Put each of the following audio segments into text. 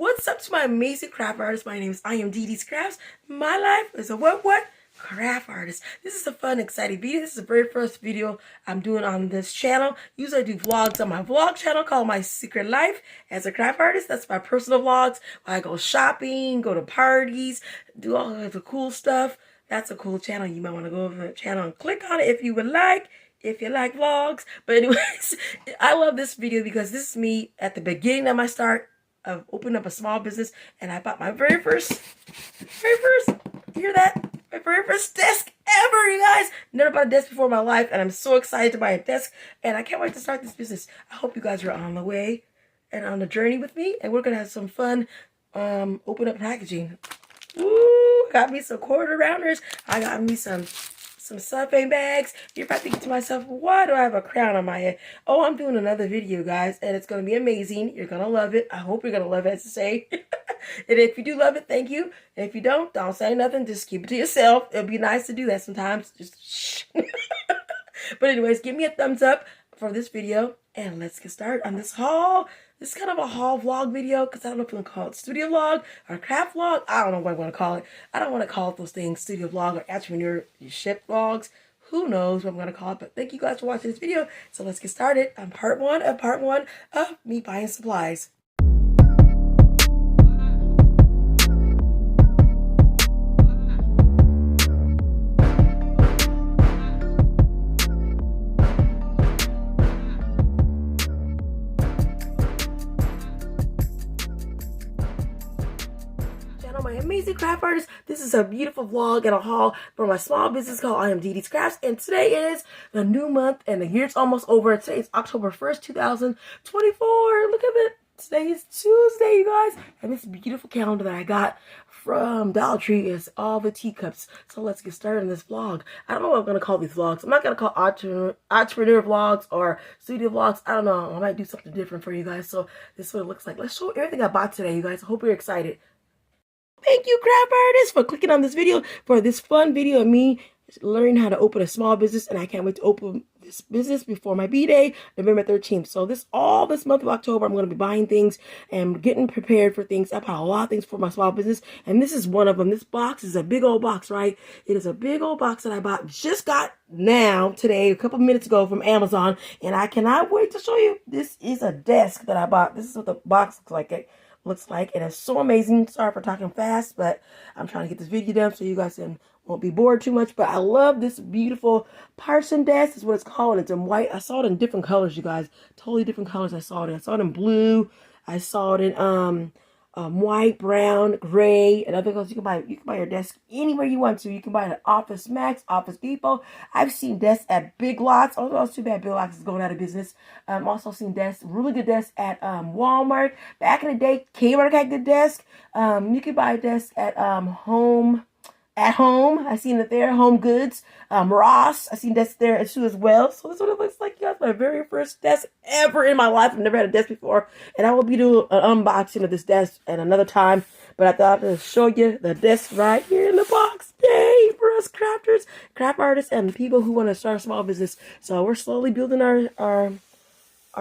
What's up to my amazing craft artists? My name is Dee Crafts. My life is a what? Craft artist. This is a fun, exciting video. This is the very first video I'm doing on this channel. Usually I do vlogs on my vlog channel called My Secret Life as a craft artist. That's my personal vlogs where I go shopping, go to parties, do all of the cool stuff. That's a cool channel. You might want to go over to the channel and click on it if you would like. If you like vlogs. But anyways, I love this video because this is me at the beginning of my start of opening up a small business, and I bought my very first, hear that? My very first desk ever, you guys. Never bought a desk before in my life, and I'm so excited to buy a desk, and I can't wait to start this business. I hope you guys are on the way and on the journey with me, and we're gonna have some fun open up packaging. Ooh, got me some quarter rounders. I got me some cellophane bags. You're about thinking to myself, why do I have a crown on my head? Oh, I'm doing another video, guys, and it's going to be amazing. You're going to love it. I hope you're going to love it, as to say. And if you do love it, thank you. And if you don't say nothing. Just keep it to yourself. It'll be nice to do that sometimes. Just shh. But anyways, give me a thumbs up for this video, and let's get started on this haul. This is kind of a haul vlog video because I don't know if I'm going to call it studio vlog or craft vlog. I don't know what I want to call it. I don't want to call it those things, studio vlog or entrepreneurship vlogs. Who knows what I'm going to call it. But thank you guys for watching this video. So let's get started on part one of me buying supplies. My amazing craft artist. This is a beautiful vlog and a haul for my small business called Dee Crafts, and today is the new month and the year's almost over. Today is October 1st, 2024. Look at it. Today is Tuesday, you guys, and this beautiful calendar that I got from Dollar Tree is all the teacups. So let's get started in this vlog. I don't know what I'm gonna call these vlogs. I'm not gonna call entrepreneur vlogs or studio vlogs. I don't know. I might do something different for you guys. So this is what it looks like. Let's show everything I bought today, you guys. I hope you're excited. Thank you, craft artists, for clicking on this video, for this fun video of me learning how to open a small business. And I can't wait to open this business before my B-Day, November 13th. So all this month of October, I'm going to be buying things and getting prepared for things. I bought a lot of things for my small business, and this is one of them. This box is a big old box, right? It is a big old box that I bought, just got now, today, a couple minutes ago from Amazon, and I cannot wait to show you. This is a desk that I bought. This is what the box looks like, and it's so amazing. Sorry for talking fast, but I'm trying to get this video done so you guys won't be bored too much. But I love this beautiful Parson desk. Is what it's called. It's in white. I saw it in different colors, you guys. Totally different colors. I saw it in blue. I saw it in white, brown, gray, and other colors. You can buy your desk anywhere you want to. You can buy it at Office Max, Office Depot. I've seen desks at Big Lots. Although it's too bad Big Lots is going out of business. I've also seen desks, really good desks at Walmart. Back in the day, Kmart had good desk. You can buy a desk at Home. I seen it there. Home Goods, Ross. I seen desks there too as well. So this is what it looks like, you guys. My very first desk ever in my life. I've never had a desk before, and I will be doing an unboxing of this desk at another time. But I thought to show you the desk right here in the box. Yay for us crafters, craft artists, and people who want to start a small business. So we're slowly building our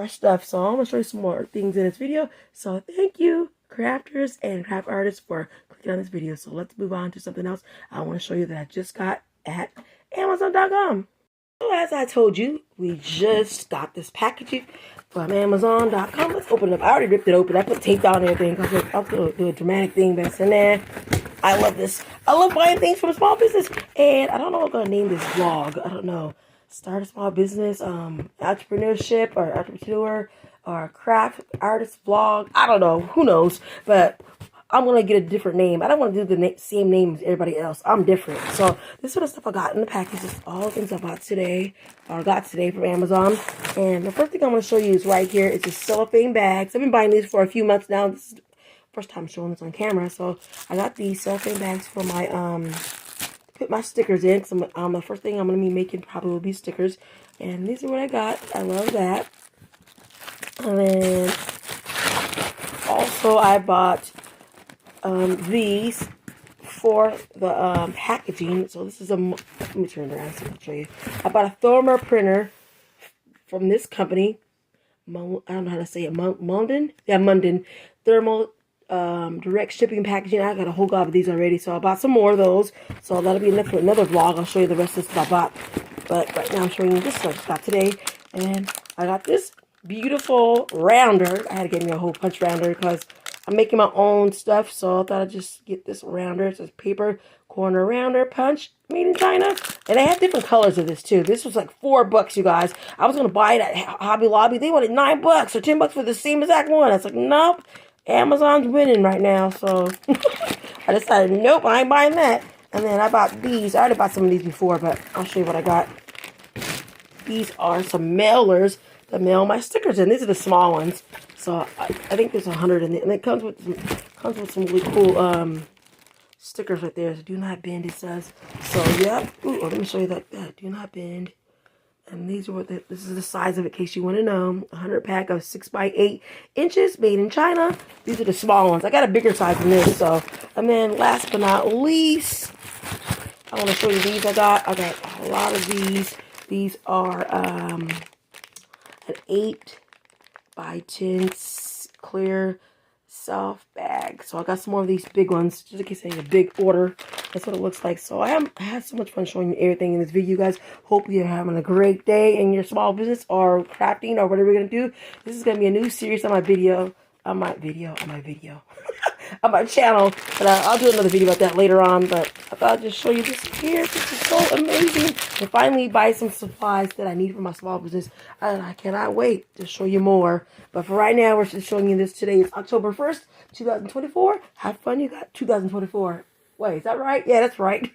stuff. So I'm gonna show you some more things in this video. So thank you, crafters and craft artists, for clicking on this video. So let's move on to something else I want to show you that I just got at Amazon.com. So as I told you, we just got this packaging from Amazon.com. Let's open it up. I already ripped it open. I put tape down and everything because I was going to do a dramatic thing, but it's in there. I love this. I love buying things from a small business. And I don't know what I'm going to name this vlog. I don't know. Start a small business, entrepreneurship, or entrepreneur, or craft artist vlog. I don't know. Who knows? But I'm going to get a different name. I don't want to do the same name as everybody else. I'm different. So this sort of stuff I got in the package is all the things I bought today, or got today from Amazon. And the first thing I'm going to show you is right here. It's just cellophane bags. I've been buying these for a few months now. This is the first time showing this on camera. So I got these cellophane bags for my, put my stickers in. So the first thing I'm going to be making probably will be stickers. And these are what I got. I love that. And then also I bought these for the packaging. So this is let me turn it around so I can show you. I bought a thermal printer from this company. I don't know how to say it. Munden? Yeah, Munden. Thermal direct shipping packaging. I got a whole gob of these already, so I bought some more of those. So that'll be enough for another vlog. I'll show you the rest of the stuff I bought. But right now I'm showing you this stuff I just got today. And I got this beautiful rounder. I had to get me a hole punch rounder because I'm making my own stuff. So I thought I'd just get this rounder. It says paper corner rounder punch made in China. And they have different colors of this too. This was like $4, you guys. I was going to buy it at Hobby Lobby. They wanted $9 or $10 for the same exact one. I was like, nope. Amazon's winning right now. So I decided, nope, I ain't buying that. And then I bought these. I already bought some of these before, but I'll show you what I got. These are some mailers that mail my stickers in. These are the small ones. So I think there's 100 in it. And it comes with some really cool stickers right there. So do not bend, it says. So yeah. Ooh, let me show you that. Do not bend. And these are what this is the size of it, in case you want to know. 100 pack of 6 by 8 inches, made in China. These are the small ones. I got a bigger size than this. So, and then last but not least, I want to show you these. I got a lot of these. These are an 8 by 10 clear soft bag. So I got some more of these big ones, just in case I need a big order. That's what it looks like. So I had so much fun showing you everything in this video, you guys. Hope you're having a great day in your small business or crafting or whatever you're gonna do. This is gonna be a new series on my video, on my channel. But I'll do another video about that later on. But I thought I'd just show you this here. This is so amazing. And finally buy some supplies that I need for my small business. And I cannot wait to show you more. But for right now, we're just showing you this today. It's October 1st, 2024. Have fun, you got 2024. Wait, is that right? Yeah, that's right.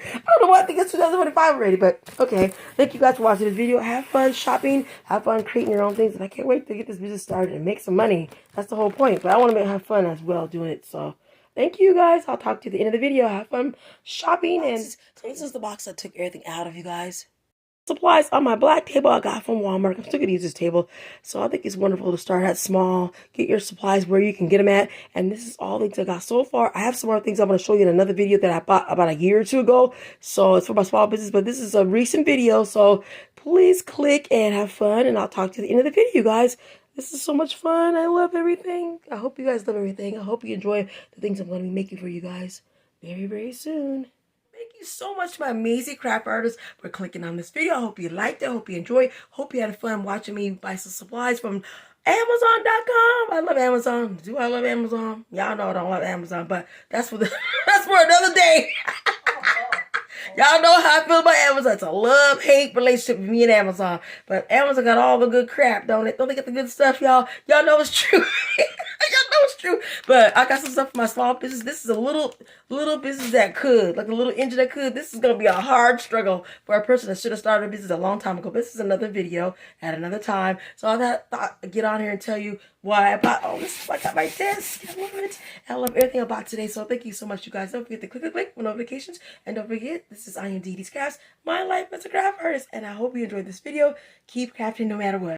I don't know why I think it's 2025 already, but okay. Thank you guys for watching this video. Have fun shopping. Have fun creating your own things. And I can't wait to get this business started and make some money. That's the whole point. But I want to have fun as well doing it. So thank you guys. I'll talk to you at the end of the video. Have fun shopping. And so this is the box that took everything out of, you guys. Supplies on my black table I got from Walmart. I'm still going to use this table. So I think it's wonderful to start at small. Get your supplies where you can get them at. And this is all the things I got so far. I have some more things I'm going to show you in another video that I bought about a year or two ago. So it's for my small business. But this is a recent video. So please click and have fun. And I'll talk to you at the end of the video, you guys. This is so much fun. I love everything. I hope you guys love everything. I hope you enjoy the things I'm going to be making for you guys very, very soon. Thank you so much, my amazing craft artists, for clicking on this video. I hope you liked it. I hope you enjoyed. Hope you had fun watching me buy some supplies from Amazon.com. I love Amazon. Do I love Amazon? Y'all know I don't love Amazon, but that's for another day. Y'all know how I feel about Amazon. It's a love-hate relationship with me and Amazon. But Amazon got all the good crap, don't it? Don't they get the good stuff, y'all? Y'all know it's true. Y'all know it's true. But I got some stuff for my small business. This is a little business that could. Like a little engine that could. This is going to be a hard struggle for a person that should have started a business a long time ago. This is another video at another time. So I thought I'd get on here and tell you why I bought. Oh, this is what I got my desk. I love it. I love everything about today. So thank you so much, you guys. Don't forget to click for notifications. And don't forget, this is I Am Dee Dee's Crafts, my life as a craft artist. And I hope you enjoyed this video. Keep crafting no matter what.